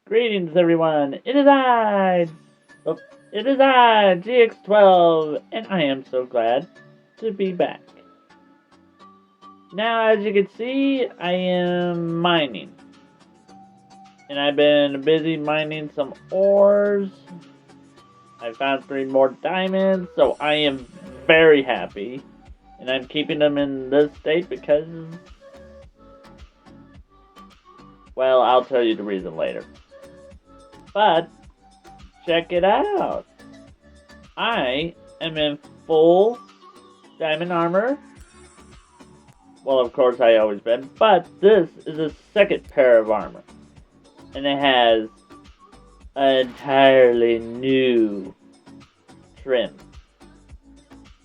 Greetings, everyone. Oh, it is I, GX12, and I am so glad to be back. Now, as you can see, I am mining, and I've been busy mining some ores. I found 3 more diamonds, so I am very happy, and I'm keeping them in this state because, well, I'll tell you the reason later. But check it out. I am in full diamond armor. Well, of course, I always been, but this is a second pair of armor, and it has an entirely new trim.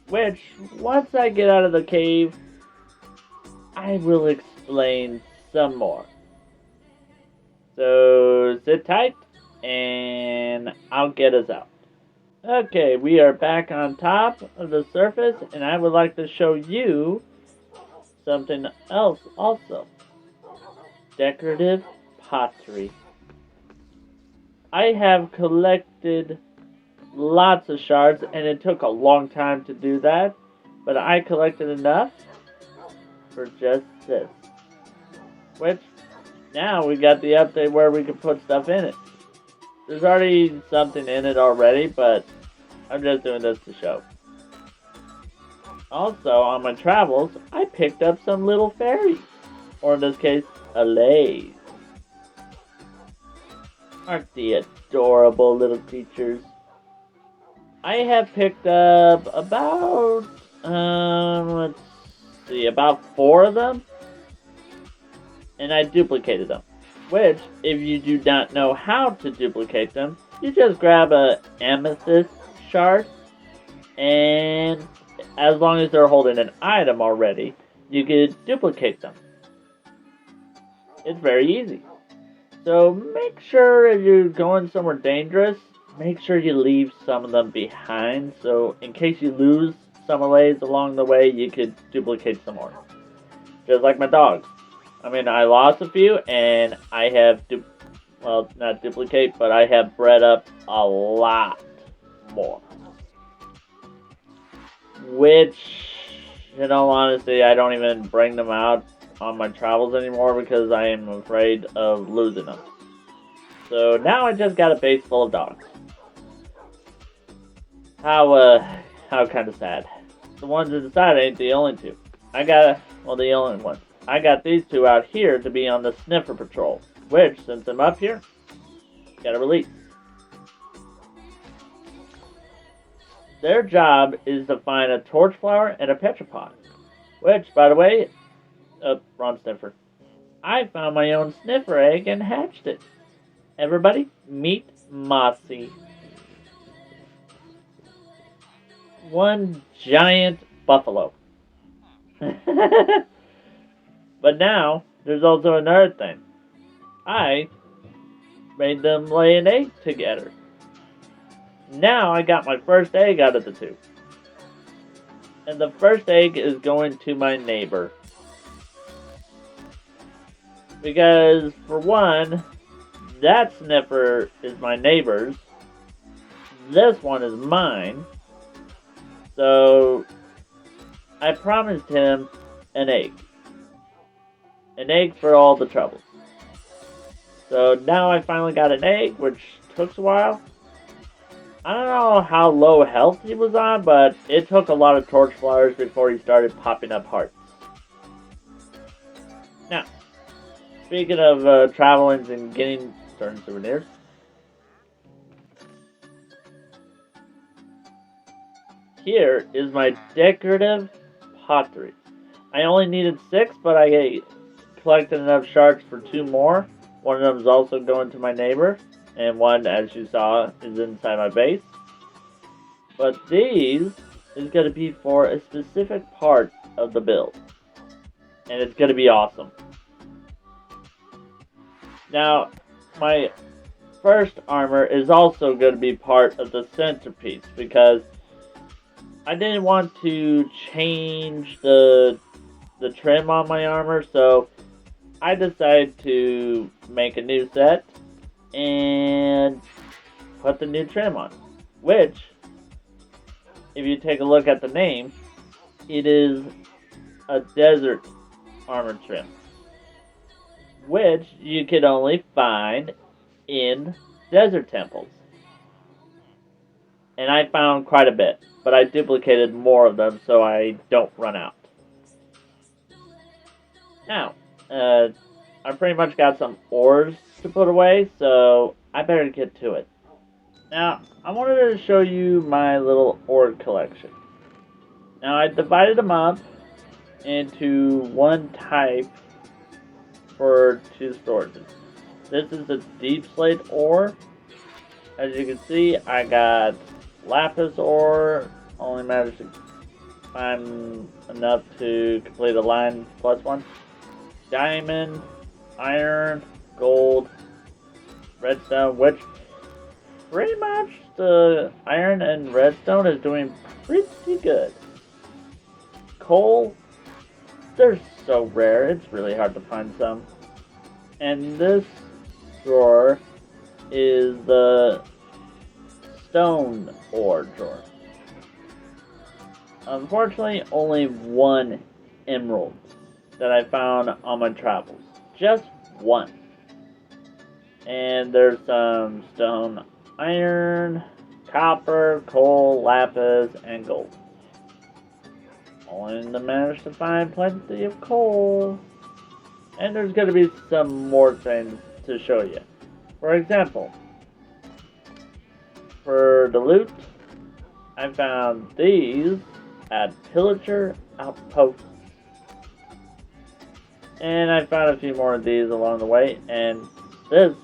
Which, once I get out of the cave, I will explain some more. So sit tight, and I'll get us out. Okay, we are back on top of the surface, and I would like to show you something else also. Decorative pottery. I have collected lots of shards, and it took a long time to do that, but I collected enough for just this. Which, now we got the update where we can put stuff in it. There's already something in it already, but I'm just doing this to show. Also, on my travels, I picked up some little fairies. Or in this case, allays. Aren't they adorable little creatures? I have picked up about, let's see, about 4 of them. And I duplicated them. Which, if you do not know how to duplicate them, you just grab a amethyst shard, and as long as they're holding an item already, you can duplicate them. It's very easy. So make sure if you're going somewhere dangerous, make sure you leave some of them behind, so in case you lose some allays along the way, you could duplicate some more. Just like my dogs. I mean, I lost a few, and I have, well, not duplicate, but I have bred up a lot more. Which, in all honesty, I don't even bring them out on my travels anymore because I am afraid of losing them. So now I just got a base full of dogs. How kind of sad. The ones inside ain't the only two. The only ones. I got these 2 out here to be on the sniffer patrol, which, since I'm up here, gotta release. Their job is to find a torch flower and a petropod, which, by the way, wrong sniffer. I found my own sniffer egg and hatched it. Everybody, meet Mossy. One giant buffalo. But now, there's also another thing. I made them lay an egg together. Now I got my first egg out of the 2. And the first egg is going to my neighbor. Because, for one, that sniffer is my neighbor's. This one is mine. So, I promised him an egg. An egg for all the troubles. So now I finally got an egg, which took a while. I don't know how low health he was on, but it took a lot of torch flowers before he started popping up hearts. Now, speaking of traveling and getting certain souvenirs, here is my decorative pottery. I only needed 6, but I collected enough shards for 2 more. One of them is also going to my neighbor, and one, as you saw, is inside my base. But these is going to be for a specific part of the build, and it's going to be awesome. Now, my first armor is also going to be part of the centerpiece, because I didn't want to change the trim on my armor, so I decided to make a new set, and put the new trim on. Which, if you take a look at the name, it is a desert armor trim, which you can only find in desert temples. And I found quite a bit, but I duplicated more of them so I don't run out. Now, I pretty much got some ores to put away, so I better get to it. Now, I wanted to show you my little ore collection. Now, I divided them up into one type for two storages. This is the deep slate ore. As you can see, I got lapis ore. Only managed to find enough to complete a line plus one. Diamond, iron, gold, redstone, which pretty much the iron and redstone is doing pretty good. Coal, they're so rare, it's really hard to find some. And this drawer is the stone ore drawer. Unfortunately, only one emerald that I found on my travels. Just one. And there's some stone, iron, copper, coal, lapis, and gold. Only to manage to find plenty of coal. And there's going to be some more things to show you. For example, for the loot, I found these at Pillager Outpost. And I found a few more of these along the way, and this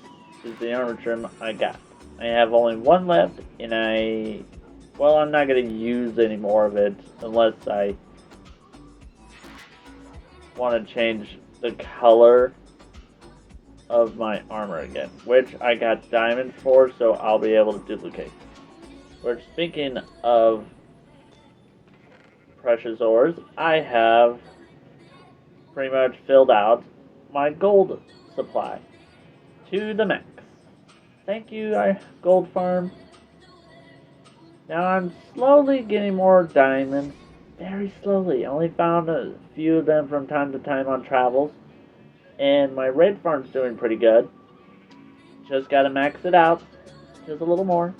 is the armor trim I got. I have only one left, and I'm not going to use any more of it unless I want to change the color of my armor again, which I got diamonds for, so I'll be able to duplicate. Which, speaking of precious ores, I have pretty much filled out my gold supply to the max. Thank you, Gold Farm. Now I'm slowly getting more diamonds. Very slowly. I only found a few of them from time to time on travels. And my red farm's doing pretty good. Just gotta max it out. Just a little more.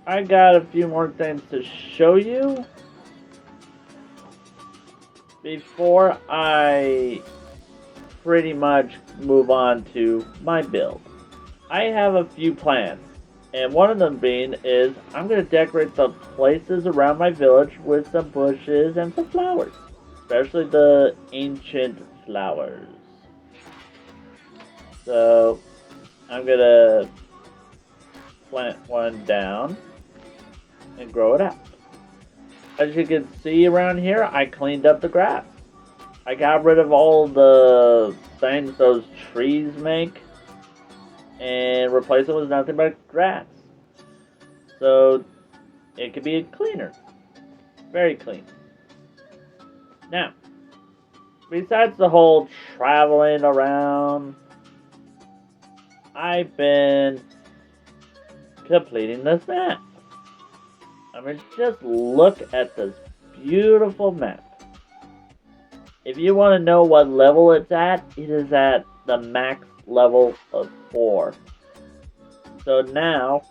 I got a few more things to show you before I pretty much move on to my build. I have a few plans, and one of them being is I'm going to decorate the places around my village with some bushes and some flowers, especially the ancient flowers. So I'm going to plant one down and grow it out. As you can see around here, I cleaned up the grass. I got rid of all the things those trees make and replaced it with nothing but grass. So it could be cleaner. Very clean. Now, besides the whole traveling around, I've been completing this map. I mean, just look at this beautiful map. If you want to know what level it's at, it is at the max level of 4. So now,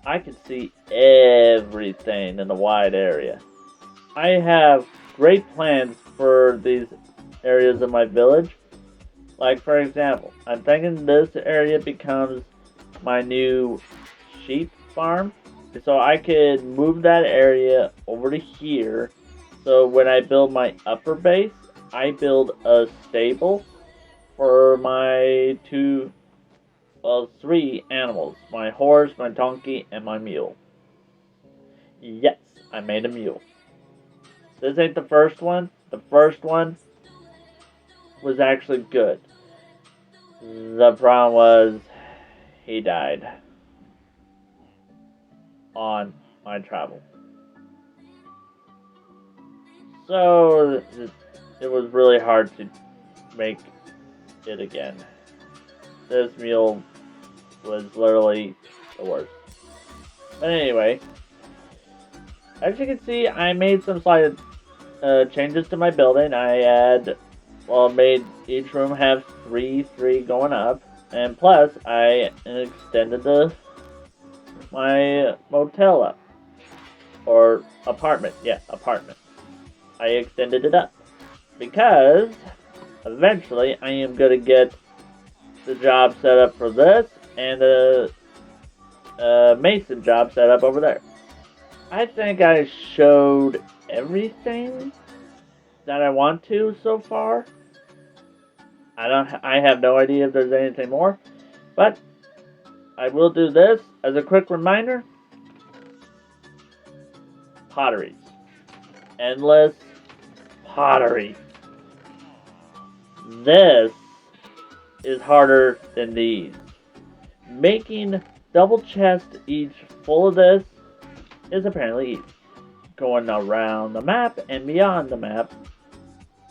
I can see everything in the wide area. I have great plans for these areas of my village. Like, for example, I'm thinking this area becomes my new sheep farm. So I could move that area over to here. So when I build my upper base, I build a stable for my 3 animals. My horse, my donkey, and my mule. Yes, I made a mule. This ain't the first one. The first one was actually good. The problem was he died on my travel. So it was really hard to make it again. This mule was literally the worst. But anyway, as you can see, I made some slight changes to my building. I made each room have three going up, and plus I extended my motel up, or apartment. Yeah, apartment. I extended it up because eventually I am gonna get the job set up for this and the mason job set up over there. I think I showed everything that I want to so far. I have no idea if there's anything more, but I will do this as a quick reminder. Potteries. Endless pottery. This is harder than these. Making double chests each full of this is apparently easy. Going around the map and beyond the map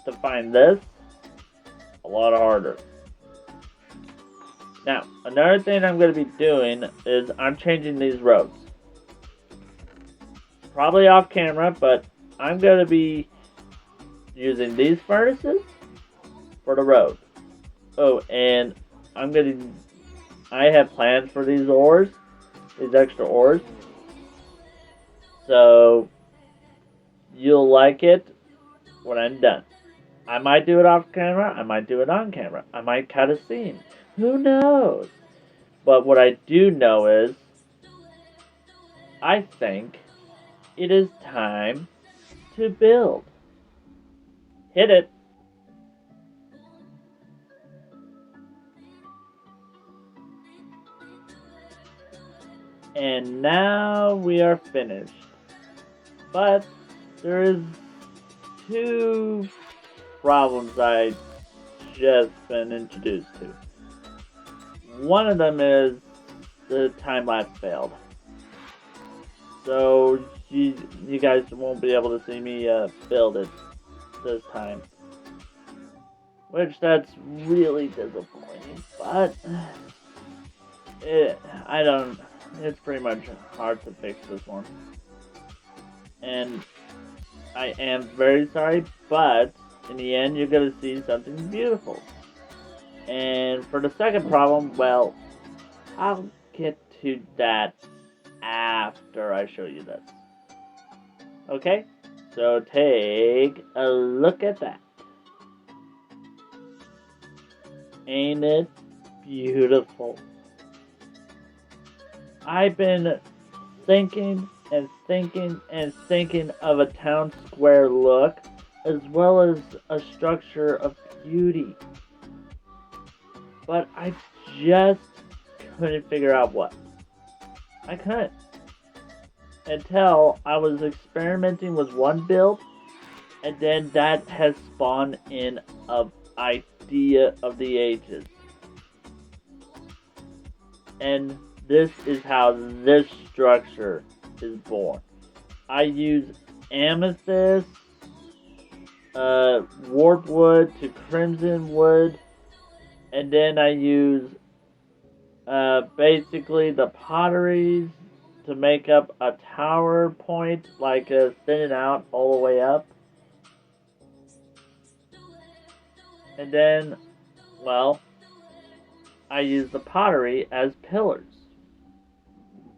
to find this, a lot harder. Now, another thing I'm going to be doing is I'm changing these roads. Probably off camera, but I'm going to be using these furnaces for the road. Oh, and I have plans for these ores, these extra ores. So, you'll like it when I'm done. I might do it off camera, I might do it on camera, I might cut a scene. Who knows? But what I do know is, I think it is time to build. Hit it. And now we are finished. But there is two problems I just been introduced to. One of them is the time lapse failed. So you guys won't be able to see me build it this time. Which that's really disappointing, but it's pretty much hard to fix this one. And I am very sorry, but in the end you're gonna see something beautiful. And for the second problem, well, I'll get to that after I show you this. Okay? So take a look at that. Ain't it beautiful? I've been thinking and thinking and thinking of a town square look, as well as a structure of beauty. But I just couldn't figure out what. I couldn't. Until I was experimenting with one build, and then that has spawned in an idea of the ages. And this is how this structure is born. I use amethyst, warp wood to crimson wood, and then I use basically the potteries to make up a tower point, like thinning out all the way up. And then, well, I use the pottery as pillars.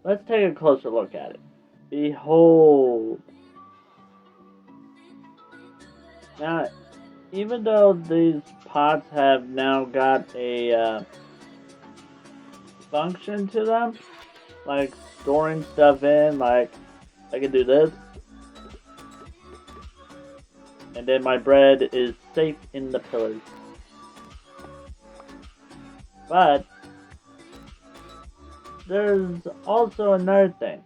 Let's take a closer look at it. Behold. Now, even though these pots have now got a function to them, like storing stuff in, like I can do this, and then my bread is safe in the pillars. But there's also another thing.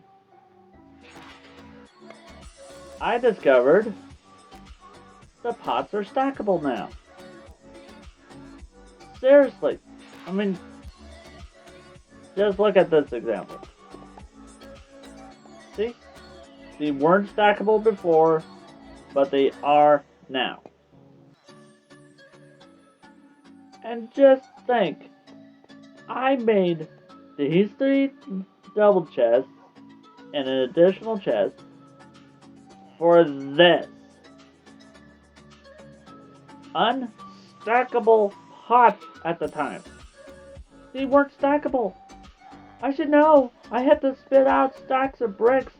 I discovered the pots are stackable now. Seriously. I mean, just look at this example. See? They weren't stackable before, but they are now. And just think, I made these 3 double chests and an additional chest for this unstackable pots at the time. They weren't stackable. I should know. I had to spit out stacks of bricks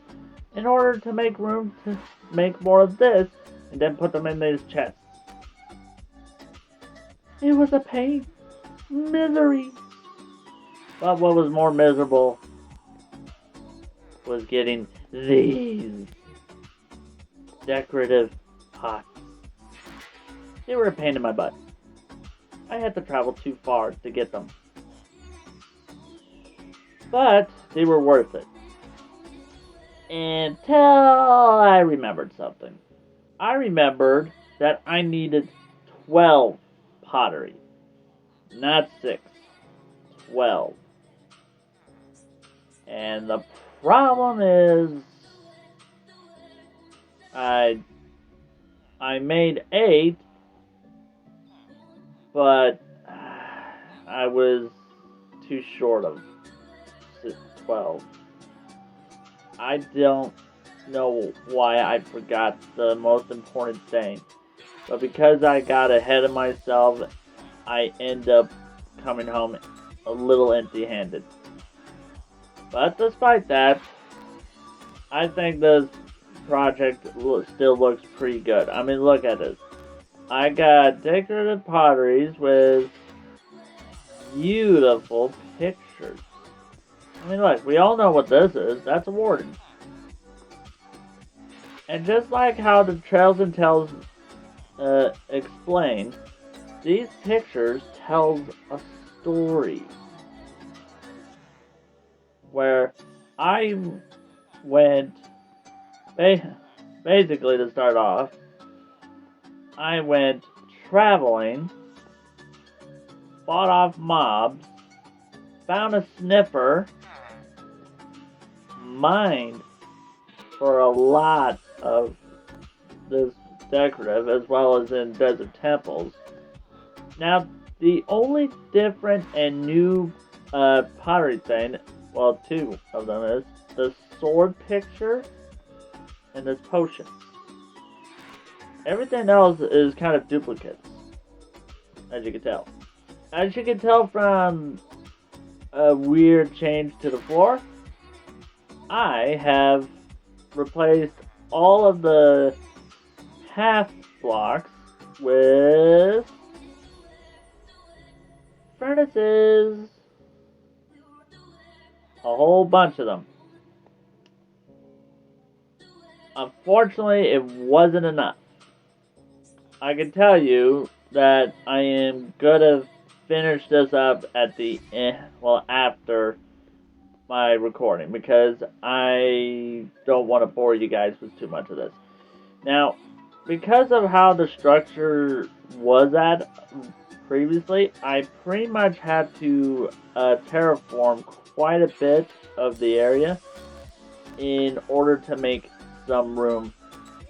in order to make room to make more of this and then put them in these chests. It was a pain. Misery. But what was more miserable was getting these decorative pots. They were a pain in my butt. I had to travel too far to get them. But they were worth it. Until I remembered something. I remembered that I needed 12 pottery. Not 6. 12. And the problem is I made 8, but I was too short of 12. I don't know why I forgot the most important thing, but because I got ahead of myself, I end up coming home a little empty-handed. But despite that, I think this project still looks pretty good. I mean, look at it. I got decorative potteries with beautiful pictures. I mean, look, we all know what this is. That's a warden. And just like how the Trails and Tales explain, these pictures tell a story. Where I went, basically to start off, I went traveling, fought off mobs, found a sniffer, mined for a lot of this decorative as well as in desert temples. Now, the only different and new pottery thing, well, 2 of them, is the sword picture and this potion. Everything else is kind of duplicates, as you can tell. As you can tell from a weird change to the floor, I have replaced all of the path blocks with furnaces. A whole bunch of them. Unfortunately, it wasn't enough. I can tell you that I am gonna finish this up at the end, well, after my recording, because I don't want to bore you guys with too much of this. Now, because of how the structure was at previously, I pretty much had to terraform quite a bit of the area in order to make some room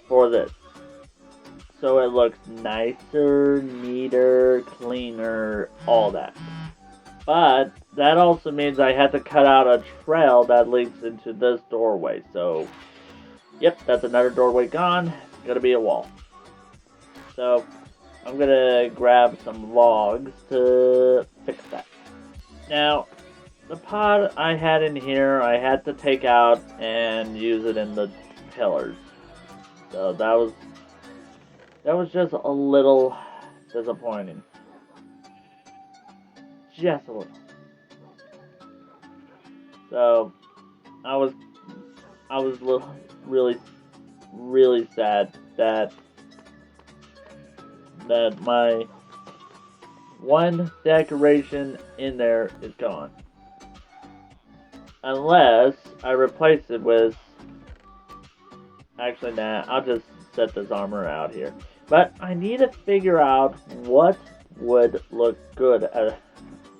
for this. So it looks nicer, neater, cleaner, all that. But that also means I had to cut out a trail that leads into this doorway. So, yep, that's another doorway gone. It's gonna be a wall. So, I'm gonna grab some logs to fix that. Now, the pod I had in here, I had to take out and use it in the pillars. So that was just a little disappointing. Just a little. So I was really sad that my one decoration in there is gone. Unless I replace it with... Actually, nah, I'll just set this armor out here. But I need to figure out what would look good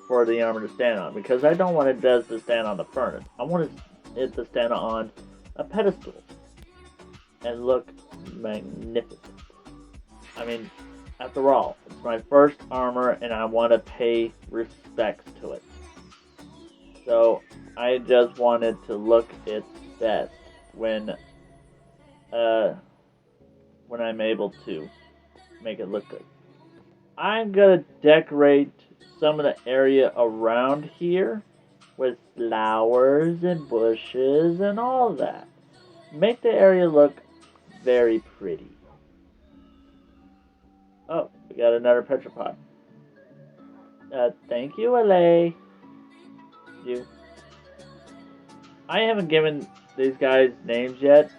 for the armor to stand on. Because I don't want it just to stand on the furnace. I want it to stand on a pedestal. And look magnificent. I mean, after all, it's my first armor and I want to pay respects to it. So I just wanted to look its best when uh when I'm able to make it look good. I'm gonna decorate some of the area around here with flowers and bushes and all that. Make the area look very pretty. Oh, we got another Petropod. Thank you, LA. You. I haven't given these guys names yet.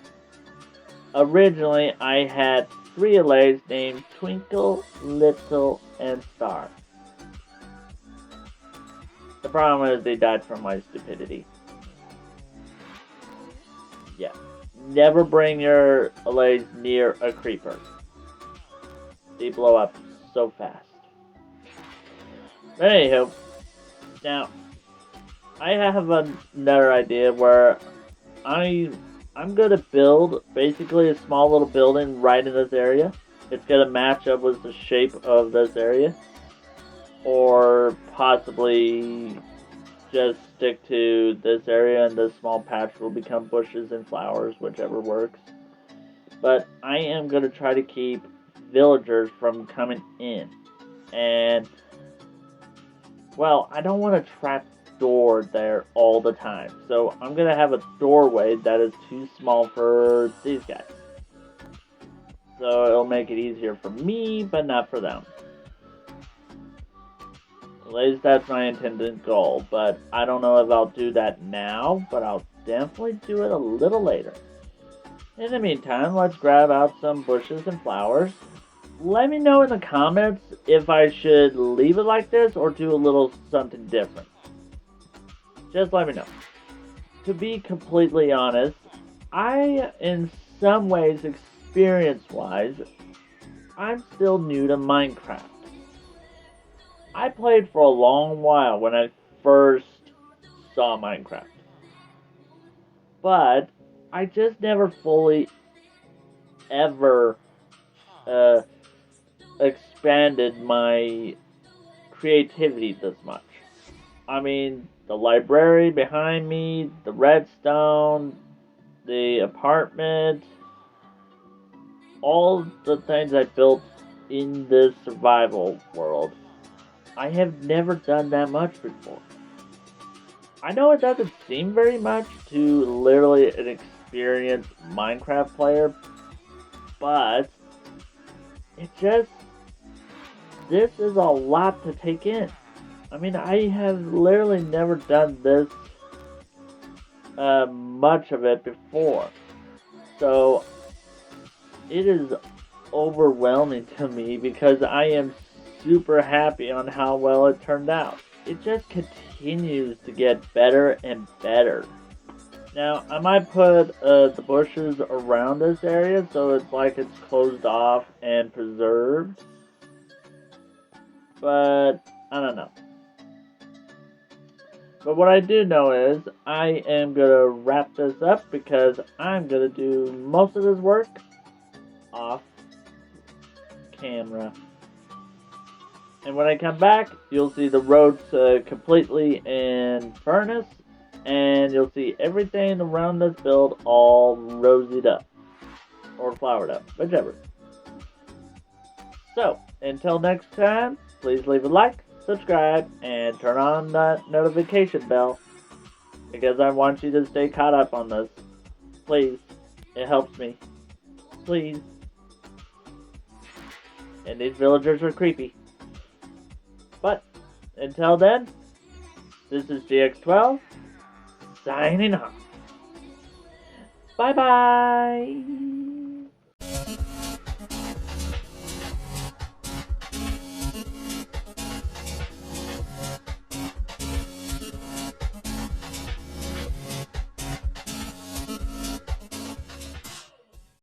Originally, I had 3 LAs named Twinkle, Little, and Star. The problem is they died from my stupidity. Yeah. Never bring your LAs near a creeper. They blow up so fast. But anywho, now I have another idea where I'm gonna build basically a small little building right in this area. It's gonna match up with the shape of this area, or possibly just stick to this area and this small patch will become bushes and flowers, whichever works. But I am gonna try to keep villagers from coming in, and well, I don't want to trap door there all the time. So I'm going to have a doorway that is too small for these guys. So it'll make it easier for me, but not for them. At least that's my intended goal, but I don't know if I'll do that now, but I'll definitely do it a little later. In the meantime, let's grab out some bushes and flowers. Let me know in the comments if I should leave it like this or do a little something different. Just let me know. To be completely honest, in some ways, experience-wise, I'm still new to Minecraft. I played for a long while when I first saw Minecraft. But I just never fully ever expanded my creativity this much. I mean, the library behind me, the redstone, the apartment, all the things I built in this survival world, I have never done that much before. I know it doesn't seem very much to literally an experienced Minecraft player, but this is a lot to take in. I mean, I have literally never done this much of it before. So, it is overwhelming to me because I am super happy on how well it turned out. It just continues to get better and better. Now, I might put the bushes around this area so it's like it's closed off and preserved. But, I don't know. But what I do know is I am going to wrap this up because I'm going to do most of this work off camera. And when I come back, you'll see the roads completely in furnace. And you'll see everything around this build all rosied up. Or flowered up, whichever. So, until next time, please leave a like, subscribe, and turn on that notification bell. Because I want you to stay caught up on this. Please. It helps me. Please. And these villagers are creepy. But, until then, this is GX12, signing off. Bye-bye.